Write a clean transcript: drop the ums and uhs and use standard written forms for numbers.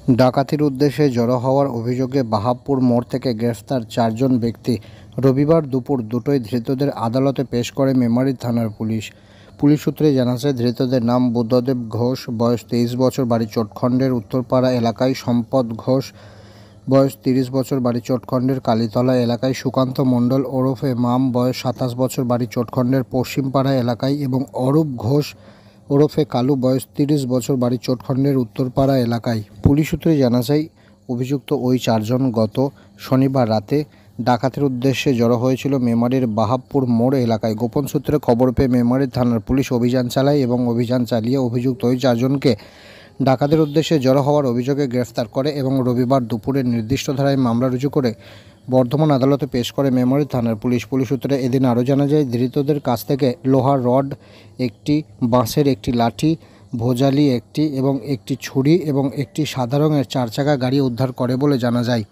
ডাকাতির উদ্দেশ্যে জড়ো হওয়ার অভিযোগে বাহাবপুর মোড় থেকে গ্রেফতার 4 জন ব্যক্তি। রবিবার দুপুর 2টোয় ধৃতদের আদালতে পেশ করে মেমারি থানার পুলিশ। পুলিশ সূত্রে জানা যায়, ধৃতদের নাম বুদ্ধদেব ঘোষ, বয়স 23 বছর, বাড়ি চোটখণ্ডের উত্তরপাড়া এলাকায়; সম্পদ ঘোষ, বয়স 30 বছর, বাড়ি চোটখণ্ডের কালীতলা এলাকায়; সুকান্ত মণ্ডল ওরফে মাম, বয়স 27 বছর, বাড়ি চোটখণ্ডের পশ্চিমপাড়া এলাকায়; এবং অরূপ ঘোষ ওরফে কালু, বয়স 30 বছর, বাড়ি চোটখণ্ডের উত্তরপাড়া এলাকায়। পুলিশ সূত্রে জানা যায়, অভিযুক্ত ওই 4 জন গত শনিবার রাতে ডাকাতির উদ্দেশ্যে জড়ো হয়েছিল মেমারির বাহাবপুর মোড় এলাকায়। গোপন সূত্রে খবর পেয়ে মেমারি থানার পুলিশ অভিযান চালায় এবং অভিযান চালিয়ে অভিযুক্ত ওই 4 জনকে ডাকাতির উদ্দেশ্যে জড়ো হওয়ার অভিযোগে গ্রেফতার করে এবং রবিবার দুপুরে নির্দিষ্ট ধারায় মামলা রুজু করে বর্ধমান আদালতে পেশ করে মেমারি থানার পুলিশ। পুলিশ সূত্রে এদিন আরও জানা যায়, ধৃতদের কাছ থেকে লোহার রড একটি, বাঁশের একটি লাঠি, ভোজালি একটি এবং একটি ছুরি এবং একটি সাদা রঙের 4 চাকা গাড়ি উদ্ধার করে বলে জানা যায়।